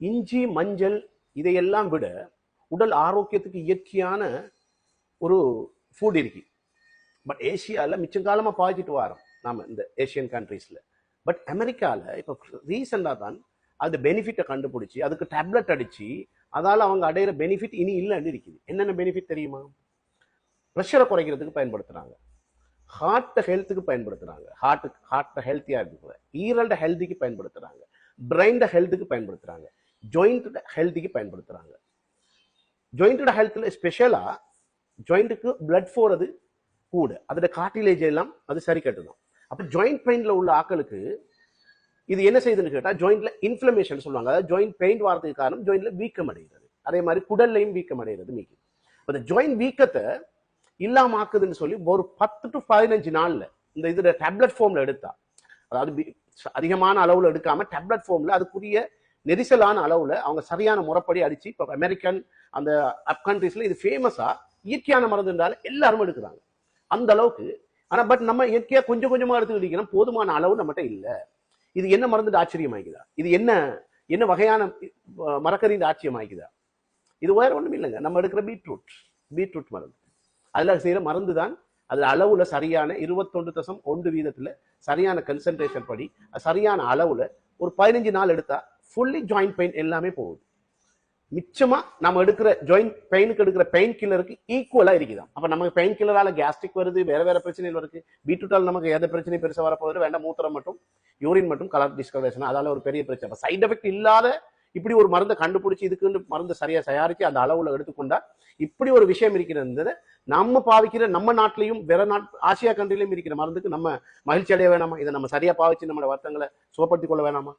இஞ்சி மஞ்சள் இதையெல்லாம் விட உடல் ஆரோக்கியத்துக்கு இயற்கையான ஒரு ஃபுட் இருக்கு. பட் ஏசியாவில் மிச்சம் காலமாக பாய்ச்சிட்டு வரோம் நாம இந்த ஏஷியன் கண்ட்ரீஸில். பட் அமெரிக்காவில் இப்போ ரீசெண்டாக தான் அது பெனிஃபிட்டை கண்டுபிடிச்சி அதுக்கு டேப்லெட் அடித்து அதால் அவங்க அடையிற பெனிஃபிட் இனி இல்லைன்னு இருக்குது. என்னென்ன பெனிஃபிட் தெரியுமா? ப்ரெஷரை குறைக்கிறதுக்கு பயன்படுத்துகிறாங்க, ஹார்ட்டை ஹெல்த்துக்கு பயன்படுத்துகிறாங்க, ஹார்ட்டை ஹெல்த்தியாக இருக்குது, ஈரல்ட ஹெல்த்திக்கு பயன்படுத்துகிறாங்க, பிரெயின்ட ஹெல்த்துக்கு பயன்படுத்துகிறாங்க, ஜாயிண்ட்டோட ஹெல்த்துக்கு பயன்படுத்துகிறாங்க. ஜாயிண்டோட ஹெல்த்தில் ஸ்பெஷலாக ஜாயிண்ட்டுக்கு பிளட் போகிறது கூட, அதோட கார்டிலேஜ் எல்லாம் அது சரி கட்டுதான். அப்போ ஜாயிண்ட் பெயினில் உள்ள ஆக்களுக்கு இது என்ன செய்யுதுன்னு கேட்டால் ஜாயிண்ட்ல இன்ஃப்ளமேஷன் சொல்லுவாங்க. அதாவது ஜாயிண்ட் பெயின் வாரத்துக்கு காரணம் ஜாயிண்ட்ல வீக்கம் அடைகிறது. அதே மாதிரி குடல்லையும் வீக்கம் அடைகிறது மீக்கி. அந்த ஜாயிண்ட் வீக்கத்தை இல்லாம ஆக்குதுன்னு சொல்லி ஒரு 10 to 15 நாள்ல இந்த இதுல டேப்லெட் ஃபார்ம்ல எடுத்தா, அதாவது அதிகமான அளவுல எடுக்காம டேப்லெட் ஃபார்ம்ல அதுக்குரிய நெரிசலான அளவுல அவங்க சரியான முறைப்படி அடிச்சு இப்போ அமெரிக்கன் அந்த அப் கண்ட்ரீஸ்ல இது ஃபேமஸா இயற்கையான மருந்துன்றால எல்லாரும் எடுக்கிறாங்க அந்த அளவுக்கு. ஆனா பட் நம்ம இயற்கையா கொஞ்சம் கொஞ்சமா எடுத்துக்கிட்டீங்கன்னா போதுமான அளவு நம்மகிட்ட இல்லை. இது என்ன மருந்து ஆச்சரியமாக்குதா? இது என்ன என்ன வகையான மரக்கறிந்த ஆச்சரியமாக்குதா? இது வேற ஒண்ணும் இல்லைங்க. நம்ம எடுக்கிற பீட்ரூட் மருந்து, அதுல செய்யற மருந்து தான். அதுல அளவுல சரியான 21.1% சரியான கன்சன்ட்ரேஷன் படி சரியான அளவுல ஒரு 15 நாள் எடுத்தா ஃபுல்லி ஜாயிண்ட் பெயின் எல்லாமே போகுது. மிச்சமா நம்ம எடுக்கிற ஜாயிண்ட் பெயினுக்கு எடுக்கிற பெயின் கில்லருக்கு ஈக்குவலா இருக்குதான். அப்ப நமக்கு பெயின் கில்லரால கேஸ்ட்ரிக் வருது, வேற வேற பிரச்சனைகள் வருது. பீட்ரூட்டால் நமக்கு எந்த பிரச்சனையும் பெருசா வரப்போகுது வேண்டாம். மூத்திரம் மட்டும் யூரின் மட்டும் கலர் டிஸ்கலரேஷன், அதால ஒரு பெரிய பிரச்சனை. அப்ப சைட் எஃபெக்ட் இல்லாத இப்படி ஒரு மருந்தை கண்டுபிடிச்சி இதுக்கு மருந்து சரியா தயாரிச்சு அந்த அளவுல எடுத்துக்கொண்டா இப்படி ஒரு விஷயம் இருக்கிறது. நம்ம பாவிக்கிற நம்ம நாட்டிலையும் வேற ஆசியா கண்ட்ரிலையும் இருக்கிற மருந்துக்கு நம்ம மகிழ்ச்சி அடைய வேணாமா? இதை நம்ம சரியா பாவிச்சு நம்மளோட வருத்தங்களை சுகப்படுத்திக் கொள்ள வேணாமா?